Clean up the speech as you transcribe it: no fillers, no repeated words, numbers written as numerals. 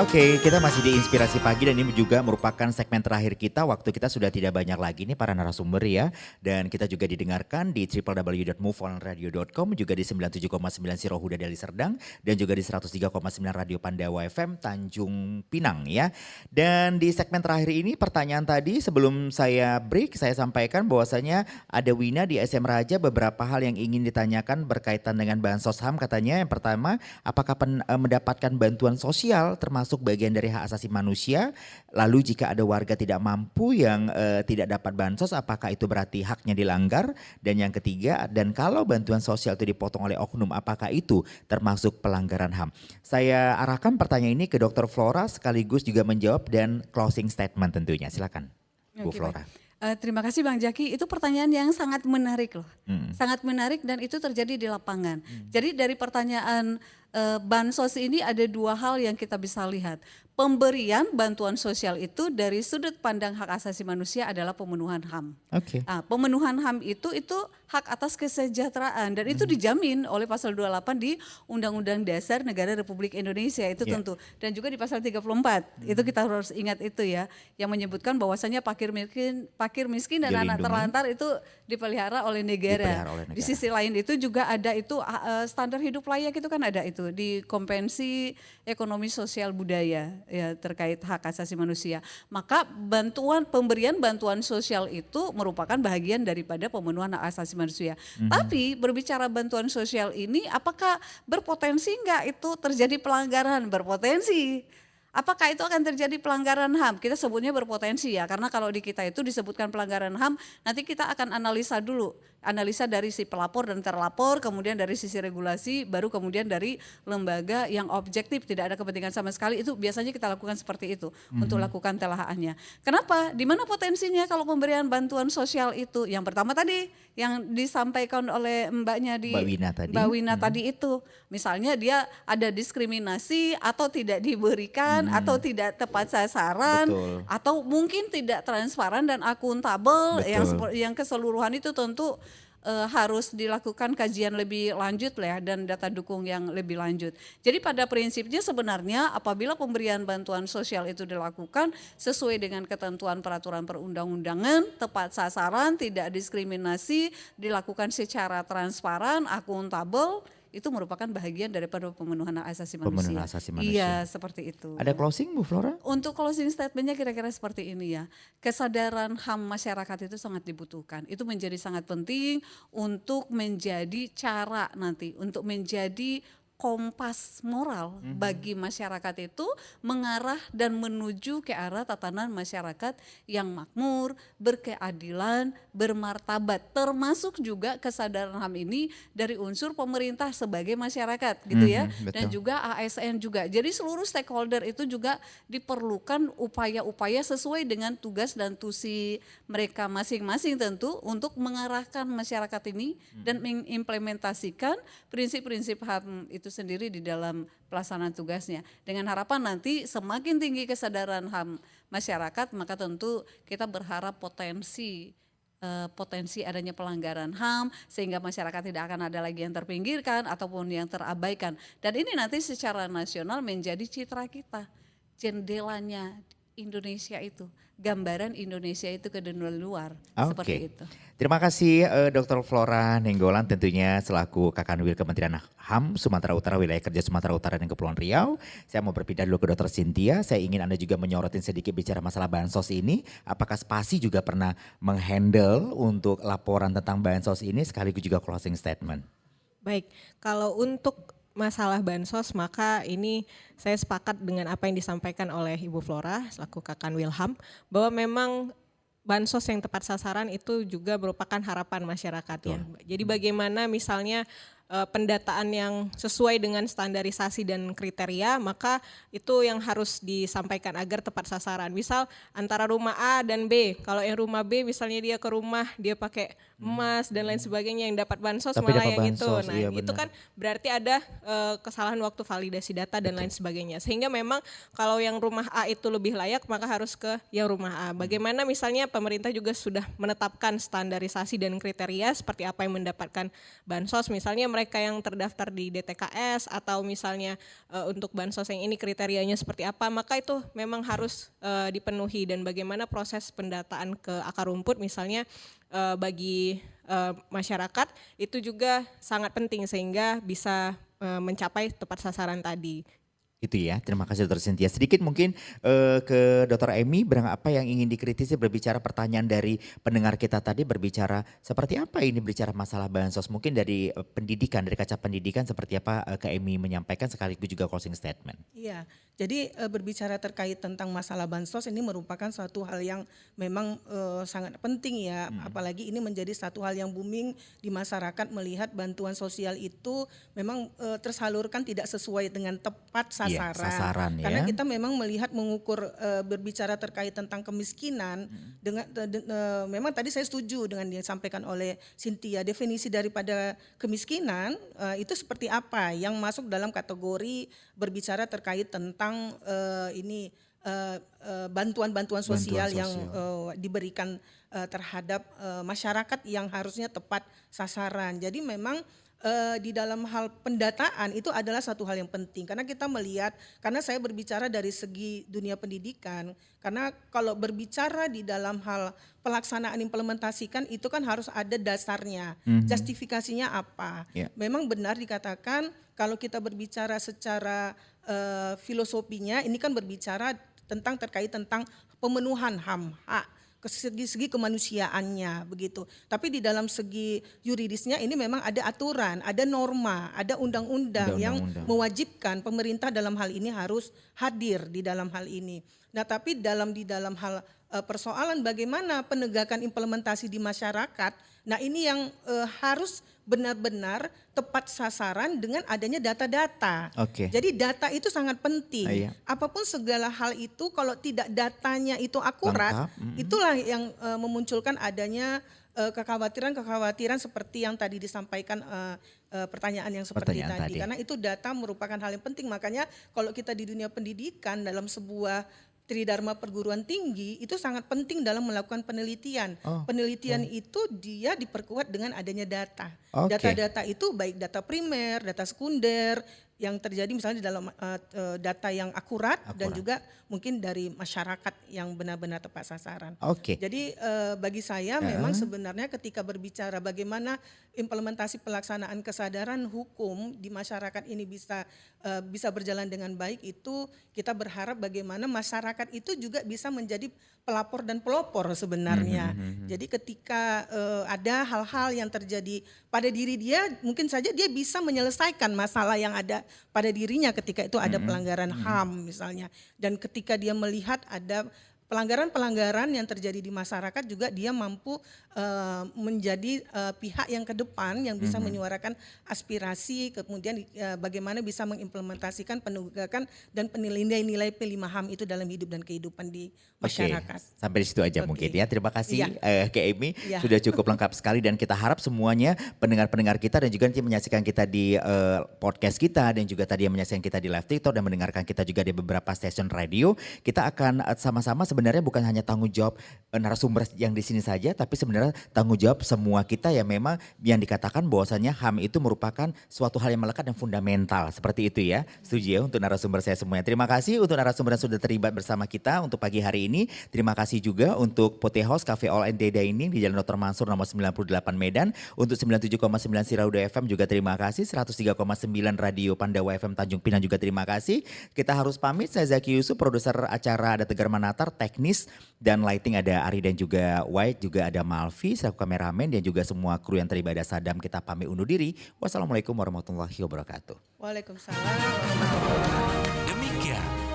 Oke, kita masih di Inspirasi Pagi dan ini juga merupakan segmen terakhir kita. Waktu kita sudah tidak banyak lagi nih para narasumber ya. Dan kita juga didengarkan di www.moveonradio.com, juga di 97,9 Siro Huda Deli Serdang, dan juga di 103,9 Radio Pandawa FM Tanjung Pinang ya. Dan di segmen terakhir ini pertanyaan tadi sebelum saya break, saya sampaikan bahwasanya ada Wina di SM Raja beberapa hal yang ingin ditanyakan berkaitan dengan Bansos HAM katanya. Yang pertama, apakah mendapatkan bantuan sosial termasuk bagian dari hak asasi manusia? Lalu jika ada warga tidak mampu yang tidak dapat bansos, apakah itu berarti haknya dilanggar? Dan yang ketiga, dan kalau bantuan sosial itu dipotong oleh oknum, apakah itu termasuk pelanggaran HAM? Saya arahkan pertanyaan ini ke Dr. Flora sekaligus juga menjawab dan closing statement tentunya. Silakan Bu Flora. Terima kasih Bang Jaki, itu pertanyaan yang sangat menarik loh. Sangat menarik dan itu terjadi di lapangan. Jadi dari pertanyaan bansos ini ada dua hal yang kita bisa lihat. Pemberian bantuan sosial itu dari sudut pandang hak asasi manusia adalah pemenuhan HAM. Oke. Nah, pemenuhan HAM itu hak atas kesejahteraan dan itu dijamin oleh pasal 28 di Undang-Undang Dasar Negara Republik Indonesia itu tentu. Dan juga di pasal 34, itu kita harus ingat itu ya, yang menyebutkan bahwasanya fakir miskin dan anak terlantar itu dipelihara oleh negara. Di sisi lain itu juga ada itu standar hidup layak itu kan ada itu di Konvensi Ekonomi Sosial Budaya ya terkait hak asasi manusia. Maka pemberian bantuan sosial itu merupakan bagian daripada pemenuhan hak asasi manusia. Tapi berbicara bantuan sosial ini apakah berpotensi enggak itu terjadi pelanggaran? Berpotensi. Apakah itu akan terjadi pelanggaran HAM? Kita sebutnya berpotensi ya, karena kalau di kita itu disebutkan pelanggaran HAM, nanti kita akan analisa dulu. Analisa dari si pelapor dan terlapor, kemudian dari sisi regulasi, baru kemudian dari lembaga yang objektif, tidak ada kepentingan sama sekali, itu biasanya kita lakukan seperti itu untuk lakukan telahannya. Kenapa? Di mana potensinya kalau pemberian bantuan sosial itu? Yang pertama tadi, yang disampaikan oleh mbaknya di Mbak Wina tadi itu, misalnya dia ada diskriminasi atau tidak diberikan, atau tidak tepat sasaran, atau mungkin tidak transparan dan akuntabel, yang keseluruhan itu tentu harus dilakukan kajian lebih lanjut lah dan data dukung yang lebih lanjut. Jadi pada prinsipnya sebenarnya apabila pemberian bantuan sosial itu dilakukan sesuai dengan ketentuan peraturan perundang-undangan, tepat sasaran, tidak diskriminasi, dilakukan secara transparan, akuntabel, itu merupakan bagian daripada pemenuhan hak asasi manusia. Pemenuhan hak asasi manusia. Iya, seperti itu. Ada closing Bu Flora? Untuk closing statementnya kira-kira seperti ini ya. Kesadaran HAM masyarakat itu sangat dibutuhkan. Itu menjadi sangat penting untuk menjadi cara nanti, untuk menjadi kompas moral bagi masyarakat itu mengarah dan menuju ke arah tatanan masyarakat yang makmur, berkeadilan, bermartabat, termasuk juga kesadaran HAM ini dari unsur pemerintah sebagai masyarakat gitu ya, dan juga ASN juga. Jadi seluruh stakeholder itu juga diperlukan upaya-upaya sesuai dengan tugas dan tusi mereka masing-masing tentu untuk mengarahkan masyarakat ini dan mengimplementasikan prinsip-prinsip HAM itu sendiri di dalam pelaksanaan tugasnya. Dengan harapan nanti semakin tinggi kesadaran HAM masyarakat, maka tentu kita berharap potensi adanya pelanggaran HAM sehingga masyarakat tidak akan ada lagi yang terpinggirkan ataupun yang terabaikan. Dan ini nanti secara nasional menjadi citra kita, jendelanya Indonesia itu, gambaran Indonesia itu ke dunia luar, seperti itu. Terima kasih Dr. Flora Nenggolan tentunya selaku Kakanwil Kementerian HAM Sumatera Utara, Wilayah Kerja Sumatera Utara dan Kepulauan Riau. Saya mau berpindah dulu ke Dr. Cynthia. Saya ingin Anda juga menyorotin sedikit bicara masalah bansos ini. Apakah Spasi juga pernah menghandle untuk laporan tentang bansos ini sekaligus juga closing statement? Baik, kalau untuk masalah bansos maka ini saya sepakat dengan apa yang disampaikan oleh Ibu Flora selaku Kakanwil HAM bahwa memang bansos yang tepat sasaran itu juga merupakan harapan masyarakat ya. Jadi bagaimana misalnya pendataan yang sesuai dengan standarisasi dan kriteria, maka itu yang harus disampaikan agar tepat sasaran. Misal antara rumah A dan B, kalau yang rumah B misalnya dia ke rumah dia pakai emas dan lain sebagainya, yang dapat bansos tapi malah dapat yang bansos, itu. Nah iya itu kan berarti ada kesalahan waktu validasi data dan lain sebagainya. Sehingga memang kalau yang rumah A itu lebih layak maka harus ke yang rumah A. Bagaimana misalnya pemerintah juga sudah menetapkan standarisasi dan kriteria seperti apa yang mendapatkan bansos, misalnya mereka yang terdaftar di DTKS atau misalnya untuk bansos yang ini kriterianya seperti apa, maka itu memang harus dipenuhi. Dan bagaimana proses pendataan ke akar rumput misalnya bagi masyarakat itu juga sangat penting sehingga bisa mencapai tepat sasaran tadi. Itu ya, terima kasih Dr. Cynthia. Sedikit mungkin ke Dr. Emy, apa yang ingin dikritisi berbicara pertanyaan dari pendengar kita tadi berbicara seperti apa ini berbicara masalah bansos. Mungkin dari pendidikan, dari kaca pendidikan seperti apa ke Emy menyampaikan sekaligus juga closing statement. Iya, jadi berbicara terkait tentang masalah bansos ini merupakan suatu hal yang memang sangat penting ya. Apalagi ini menjadi satu hal yang booming di masyarakat melihat bantuan sosial itu memang tersalurkan tidak sesuai dengan tepat sasaran. Iya, sasaran ya. Karena kita memang melihat mengukur berbicara terkait tentang kemiskinan dengan memang tadi saya setuju dengan yang disampaikan oleh Cynthia, definisi daripada kemiskinan itu seperti apa yang masuk dalam kategori berbicara terkait tentang bantuan-bantuan sosial yang diberikan terhadap masyarakat yang harusnya tepat sasaran. Jadi memang di dalam hal pendataan itu adalah satu hal yang penting karena kita melihat, karena saya berbicara dari segi dunia pendidikan, karena kalau berbicara di dalam hal pelaksanaan implementasikan itu kan harus ada dasarnya, justifikasinya apa. Memang benar dikatakan kalau kita berbicara secara filosofinya ini kan berbicara tentang terkait tentang pemenuhan HAM, hak segi kemanusiaannya begitu. Tapi di dalam segi yuridisnya ini memang ada aturan, ada norma, ada undang-undang yang mewajibkan pemerintah dalam hal ini harus hadir di dalam hal ini. Nah, tapi di dalam hal persoalan bagaimana penegakan implementasi di masyarakat, nah ini yang harus benar-benar tepat sasaran dengan adanya data-data. Jadi data itu sangat penting. Apapun segala hal itu kalau tidak datanya itu akurat, itulah yang memunculkan adanya kekhawatiran-kekhawatiran seperti yang tadi disampaikan pertanyaan yang seperti tadi. Karena itu data merupakan hal yang penting. Makanya kalau kita di dunia pendidikan dalam sebuah Tridharma perguruan tinggi itu sangat penting dalam melakukan penelitian. Penelitian itu dia diperkuat dengan adanya data. Data-data itu baik data primer, data sekunder yang terjadi misalnya di dalam data yang akurat dan juga mungkin dari masyarakat yang benar-benar tepat sasaran. Jadi bagi saya memang sebenarnya ketika berbicara bagaimana implementasi pelaksanaan kesadaran hukum di masyarakat ini bisa berjalan dengan baik, itu kita berharap bagaimana masyarakat itu juga bisa menjadi pelapor dan pelopor sebenarnya. Jadi ketika ada hal-hal yang terjadi pada diri dia, mungkin saja dia bisa menyelesaikan masalah yang ada pada dirinya ketika itu ada pelanggaran HAM misalnya. Dan ketika dia melihat ada pelanggaran-pelanggaran yang terjadi di masyarakat juga dia mampu menjadi pihak yang ke depan yang bisa menyuarakan aspirasi, kemudian bagaimana bisa mengimplementasikan penegakan dan nilai-nilai P5 HAM itu dalam hidup dan kehidupan di masyarakat. Sampai di situ aja mungkin ya. Terima kasih Kak Emy, sudah cukup lengkap sekali dan kita harap semuanya pendengar-pendengar kita dan juga nanti menyaksikan kita di podcast kita dan juga tadi yang menyaksikan kita di live TikTok dan mendengarkan kita juga di beberapa stasiun radio, kita akan sama-sama sebenarnya bukan hanya tanggung jawab narasumber yang di sini saja, tapi sebenarnya tanggung jawab semua kita ya, memang yang dikatakan bahwasanya HAM itu merupakan suatu hal yang melekat dan fundamental seperti itu ya. Setuju ya untuk narasumber saya semuanya. Terima kasih untuk narasumber yang sudah terlibat bersama kita untuk pagi hari ini. Terima kasih juga untuk Pote House Cafe All and Day Dining di Jalan Dr. Mansur nomor 98 Medan. Untuk 97,9 Sirauda FM juga terima kasih. 103,9 Radio Pandawa FM Tanjung Pinang juga terima kasih. Kita harus pamit. Saya Zaki Yusuf, produser acara ada Tegar Manatar, teknis dan lighting ada Ari dan juga White, juga ada Malvi selaku kameramen dan juga semua kru yang terlibat, ada Sadam. Kita pamit undur diri. Wassalamualaikum warahmatullahi wabarakatuh. Waalaikumsalam warahmatullahi wabarakatuh. Demikian